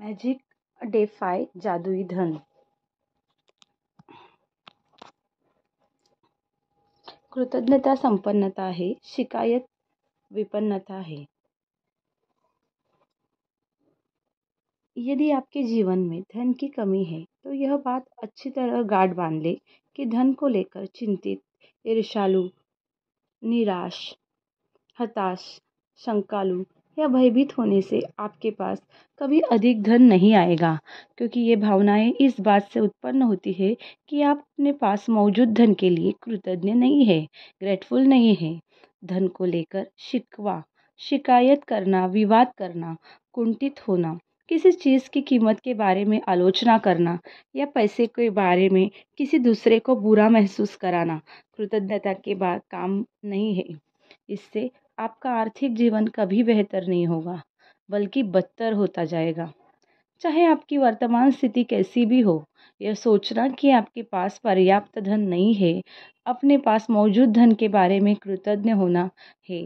Magic defy जादुई धन। कृतज्ञता संपन्नता है, शिकायत विपन्नता है। यदि आपके जीवन में धन की कमी है तो यह बात अच्छी तरह गांठ बांध ले कि धन को लेकर चिंतित, ईर्ष्यालु, निराश, हताश, शंकालु या भयभीत होने से आपके पास कभी अधिक धन नहीं आएगा, क्योंकि ये भावनाएं इस बात से उत्पन्न होती है कि आप अपने पास मौजूद धन के लिए कृतज्ञ नहीं है, ग्रेटफुल नहीं है। धन को लेकर शिकवा, शिकायत करना, विवाद करना, कुंठित होना, किसी चीज़ की कीमत के बारे में आलोचना करना या पैसे के बारे में किसी दूसरे को बुरा महसूस कराना कृतज्ञता के बाद काम नहीं है। इससे आपका आर्थिक जीवन कभी बेहतर नहीं होगा, बल्कि बदतर होता जाएगा। चाहे आपकी वर्तमान स्थिति कैसी भी हो, यह सोचना कि आपके पास पर्याप्त धन नहीं है, अपने पास मौजूद धन के बारे में कृतज्ञ होना है।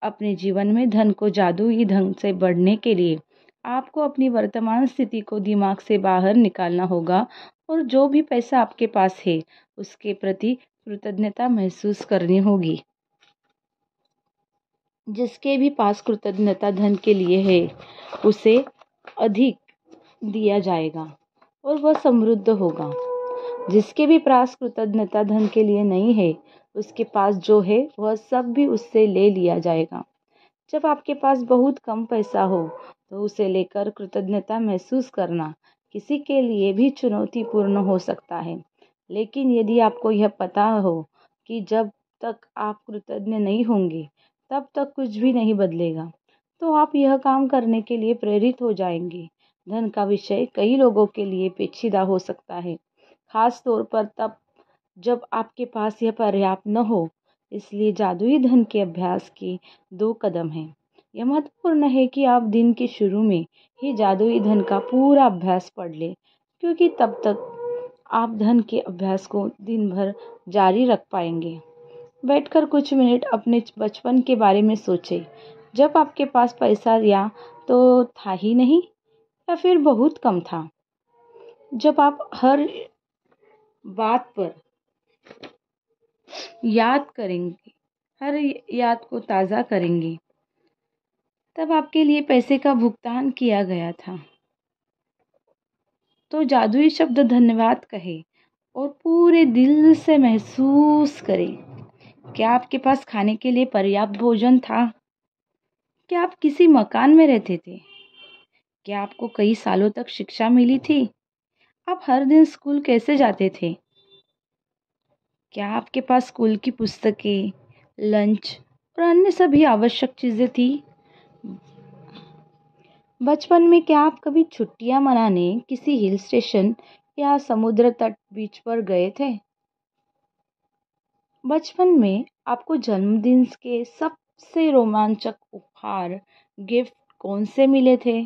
अपने जीवन में धन को जादुई ढंग से बढ़ने के लिए आपको अपनी वर्तमान स्थिति को दिमाग से बाहर निकालना होगा और जो भी पैसा आपके पास है उसके प्रति कृतज्ञता महसूस करनी होगी। जिसके भी पास कृतज्ञता धन के लिए है उसे अधिक दिया जाएगा और वह समृद्ध होगा। जिसके भी पास कृतज्ञता धन के लिए नहीं है उसके पास जो है वह सब भी उससे ले लिया जाएगा। जब आपके पास बहुत कम पैसा हो तो उसे लेकर कृतज्ञता महसूस करना किसी के लिए भी चुनौतीपूर्ण हो सकता है। लेकिन यदि आपको यह पता हो कि जब तक आप कृतज्ञ नहीं होंगे तब तक कुछ भी नहीं बदलेगा, तो आप यह काम करने के लिए प्रेरित हो जाएंगे। धन का विषय कई लोगों के लिए पेचीदा हो सकता है, खास तौर पर तब जब आपके पास यह पर्याप्त न हो। इसलिए जादुई धन के अभ्यास के 2 कदम हैं। यह महत्वपूर्ण है कि आप दिन के शुरू में ही जादुई धन का पूरा अभ्यास पढ़ लें, क्योंकि तब तक आप धन के अभ्यास को दिन भर जारी रख पाएंगे। बैठकर कुछ मिनट अपने बचपन के बारे में सोचें, जब आपके पास पैसा या तो था ही नहीं या फिर बहुत कम था। जब आप हर बात पर याद करेंगे, हर याद को ताज़ा करेंगे, तब आपके लिए पैसे का भुगतान किया गया था। तो जादुई शब्द धन्यवाद कहे और पूरे दिल से महसूस करें। क्या आपके पास खाने के लिए पर्याप्त भोजन था? क्या आप किसी मकान में रहते थे? क्या आपको कई सालों तक शिक्षा मिली थी? आप हर दिन स्कूल कैसे जाते थे? क्या आपके पास स्कूल की पुस्तकें, लंच और अन्य सभी आवश्यक चीज़ें थी? बचपन में क्या आप कभी छुट्टियां मनाने किसी हिल स्टेशन या समुद्र तट बीच पर गए थे? बचपन में आपको जन्मदिन के सबसे रोमांचक उपहार, गिफ्ट कौन से मिले थे?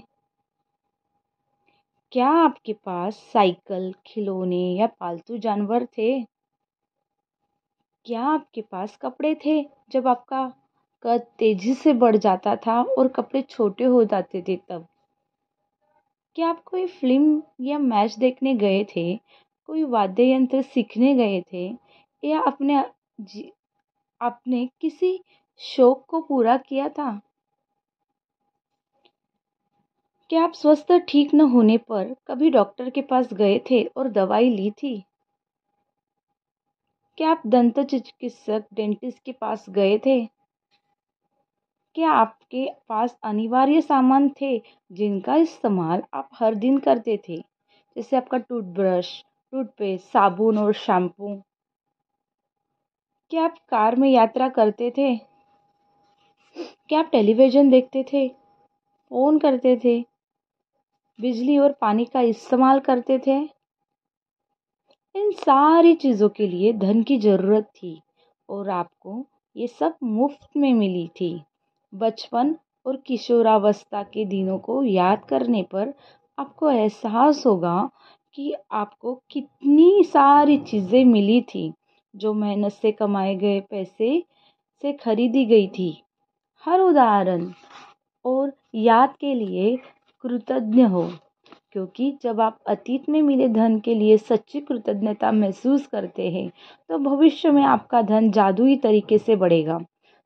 क्या आपके पास साइकिल, खिलौने या पालतू जानवर थे? क्या आपके पास कपड़े थे जब आपका कद तेजी से बढ़ जाता था और कपड़े छोटे हो जाते थे तब? क्या आप कोई फिल्म या मैच देखने गए थे, कोई वाद्य यंत्र सीखने गए थे या अपने किसी शौक को पूरा किया था? क्या आप स्वस्थ ठीक न होने पर कभी डॉक्टर के पास गए थे और दवाई ली थी? क्या आप दंत चिकित्सक, डेंटिस्ट के पास गए थे? क्या आपके पास अनिवार्य सामान थे जिनका इस्तेमाल आप हर दिन करते थे, जैसे आपका टूथब्रश, टूथपेस्ट, साबुन और शैम्पू? क्या आप कार में यात्रा करते थे? क्या आप टेलीविज़न देखते थे, फ़ोन करते थे, बिजली और पानी का इस्तेमाल करते थे? इन सारी चीज़ों के लिए धन की ज़रूरत थी और आपको ये सब मुफ्त में मिली थी। बचपन और किशोरावस्था के दिनों को याद करने पर आपको एहसास होगा कि आपको कितनी सारी चीज़ें मिली थी जो मेहनत से कमाए गए पैसे से खरीदी गई थी। हर उदाहरण और याद के लिए कृतज्ञ हो। क्योंकि जब आप अतीत में मिले धन के लिए सच्ची कृतज्ञता महसूस करते हैं तो भविष्य में आपका धन जादुई तरीके से बढ़ेगा।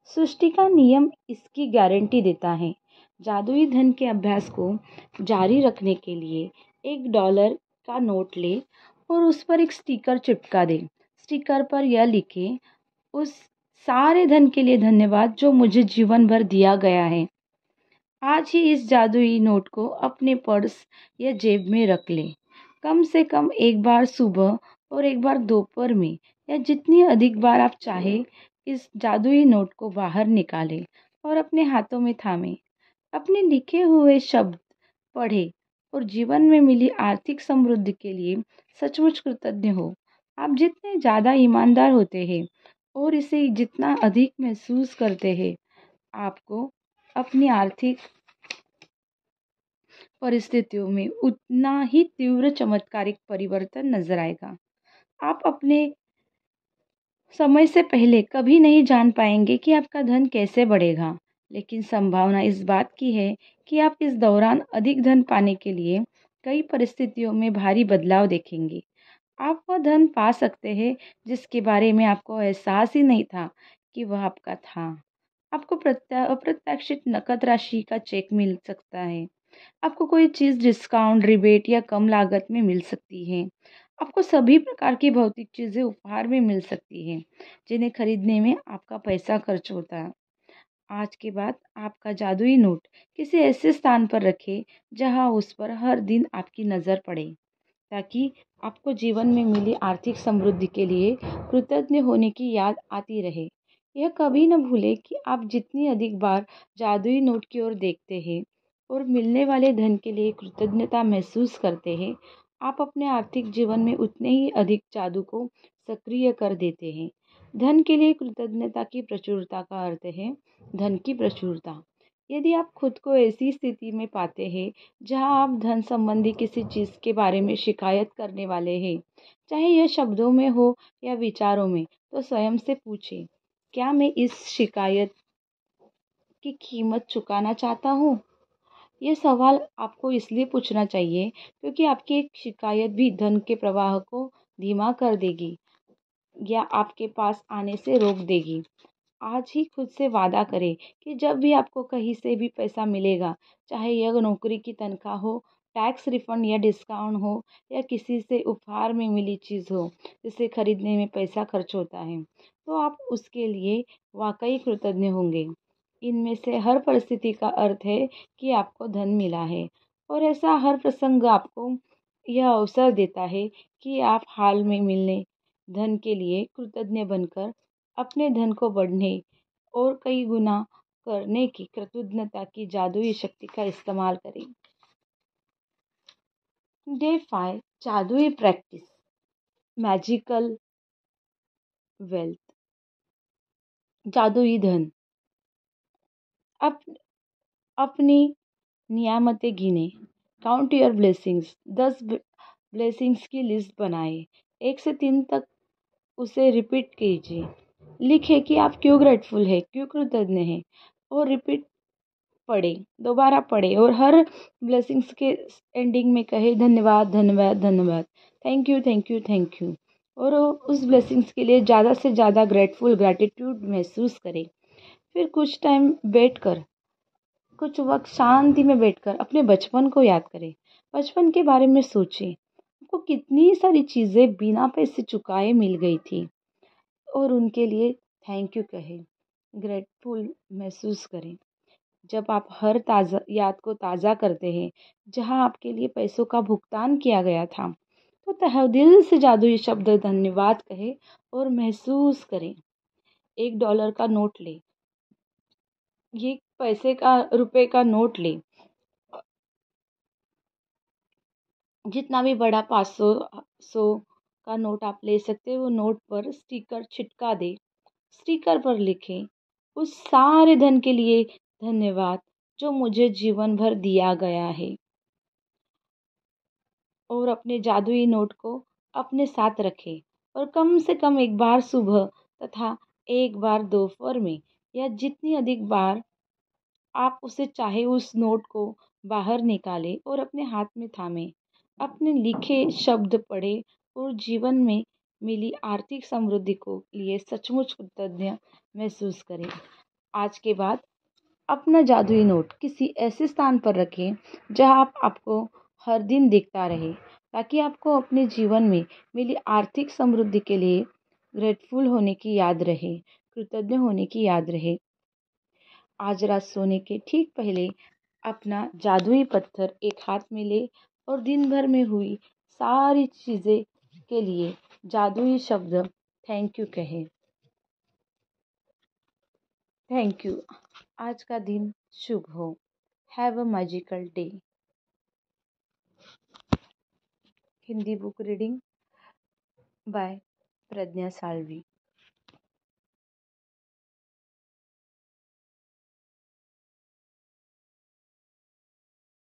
सृष्टि का नियम इसकी गारंटी देता है। जादुई धन के अभ्यास को जारी रखने के लिए $1 का नोट ले और उस पर एक स्टिकर चिपका दें। स्टिकर पर यह लिखें, उस सारे धन के लिए धन्यवाद जो मुझे जीवन भर दिया गया है। आज ही इस जादुई नोट को अपने पर्स या जेब में रख लें। कम से कम एक बार सुबह और एक बार दोपहर में या जितनी अधिक बार आप चाहें इस जादुई नोट को बाहर निकालें और अपने हाथों में थामें। अपने लिखे हुए शब्द पढ़ें और जीवन में मिली आर्थिक समृद्धि के लिए सचमुच कृतज्ञ हो। आप जितने ज़्यादा ईमानदार होते हैं और इसे जितना अधिक महसूस करते हैं, आपको अपनी आर्थिक परिस्थितियों में उतना ही तीव्र चमत्कारिक परिवर्तन नजर आएगा। आप अपने समय से पहले कभी नहीं जान पाएंगे कि आपका धन कैसे बढ़ेगा, लेकिन संभावना इस बात की है कि आप इस दौरान अधिक धन पाने के लिए कई परिस्थितियों में भारी बदलाव देखेंगे। आप वह धन पा सकते हैं जिसके बारे में आपको एहसास ही नहीं था कि वह आपका था। आपको अप्रत्याशित नकद राशि का चेक मिल सकता है। आपको कोई चीज़ डिस्काउंट, रिबेट या कम लागत में मिल सकती है। आपको सभी प्रकार की भौतिक चीज़ें उपहार में मिल सकती हैं, जिन्हें खरीदने में आपका पैसा खर्च होता है। आज के बाद आपका जादुई नोट किसी ऐसे स्थान पर रखें जहां उस पर हर दिन आपकी नज़र पड़े, ताकि आपको जीवन में मिली आर्थिक समृद्धि के लिए कृतज्ञ होने की याद आती रहे। यह कभी न भूलें कि आप जितनी अधिक बार जादुई नोट की ओर देखते हैं और मिलने वाले धन के लिए कृतज्ञता महसूस करते हैं, आप अपने आर्थिक जीवन में उतने ही अधिक जादू को सक्रिय कर देते हैं। धन के लिए कृतज्ञता की प्रचुरता का अर्थ है धन की प्रचुरता। यदि आप खुद को ऐसी स्थिति में पाते हैं जहां आप धन संबंधी किसी चीज़ के बारे में शिकायत करने वाले हैं, चाहे यह शब्दों में हो या विचारों में, तो स्वयं से पूछें, क्या मैं इस शिकायत की कीमत चुकाना चाहता हूँ? ये सवाल आपको इसलिए पूछना चाहिए क्योंकि आपकी एक शिकायत भी धन के प्रवाह को धीमा कर देगी या आपके पास आने से रोक देगी। आज ही खुद से वादा करें कि जब भी आपको कहीं से भी पैसा मिलेगा, चाहे यह नौकरी की तनख्वाह हो, टैक्स रिफंड या डिस्काउंट हो या किसी से उपहार में मिली चीज़ हो जिसे खरीदने में पैसा खर्च होता है, तो आप उसके लिए वाकई कृतज्ञ होंगे। इनमें से हर परिस्थिति का अर्थ है कि आपको धन मिला है और ऐसा हर प्रसंग आपको यह अवसर देता है कि आप हाल में मिलने धन के लिए कृतज्ञ बनकर अपने धन को बढ़ने और कई गुना करने की कृतज्ञता की जादुई शक्ति का इस्तेमाल करें। डे 5, जादुई प्रैक्टिस, मैजिकल वेल्थ, जादुई धन। अप, अपनी नियामतें गिने, काउंट योर ब्लेसिंग्स। 10 ब्लेसिंग्स की लिस्ट बनाएं, 1 से 3 तक उसे रिपीट कीजिए। लिखें कि आप क्यों ग्रेटफुल है, क्यों कृतज्ञ हैं, और रिपीट पढ़ें, दोबारा पढ़ें और हर ब्लेसिंग्स के एंडिंग में कहें धन्यवाद धन्यवाद धन्यवाद, thank you thank you thank you. और उस ब्लेसिंग्स के लिए ज़्यादा से ज़्यादा ग्रेटिट्यूड महसूस करें। फिर कुछ वक्त शांति में बैठकर अपने बचपन को याद करें। बचपन के बारे में सोचें, आपको कितनी सारी चीज़ें बिना पैसे चुकाए मिल गई थी और उनके लिए थैंक यू कहें, ग्रेटफुल महसूस करें। जब आप हर ताज़ा याद को ताज़ा करते हैं जहां आपके लिए पैसों का भुगतान किया गया था, तो तहदिल से जादुई शब्द धन्यवाद कहें और महसूस करें। $1 का नोट ले, ये रुपए का नोट ले, जितना भी बड़ा 500 100 का नोट आप ले सकते हैं, वो नोट पर स्टिकर छिटका दे। स्टिकर पर लिखें, उस सारे धन के लिए धन्यवाद जो मुझे जीवन भर दिया गया है, और अपने जादुई नोट को अपने साथ रखें और कम से कम एक बार सुबह तथा एक बार दोपहर में या जितनी अधिक बार आप उसे चाहे उस नोट को बाहर निकालें और अपने हाथ में थामें। अपने लिखे शब्द पढ़ें और जीवन में मिली आर्थिक समृद्धि को लिए सचमुच कृतज्ञ महसूस करें। आज के बाद अपना जादुई नोट किसी ऐसे स्थान पर रखें जहां आपको हर दिन दिखता रहे, ताकि आपको अपने जीवन में मिली आर्थिक समृद्धि के लिए ग्रेटफुल होने की याद रहे, कृतज्ञ होने की याद रहे। आज रात सोने के ठीक पहले अपना जादुई पत्थर एक हाथ में ले और दिन भर में हुई सारी चीज़ें के लिए जादुई शब्द थैंक यू कहें। Thank you. आज का दिन शुभ हो। Have a magical day. Hindi book reading by Pragya Salvi.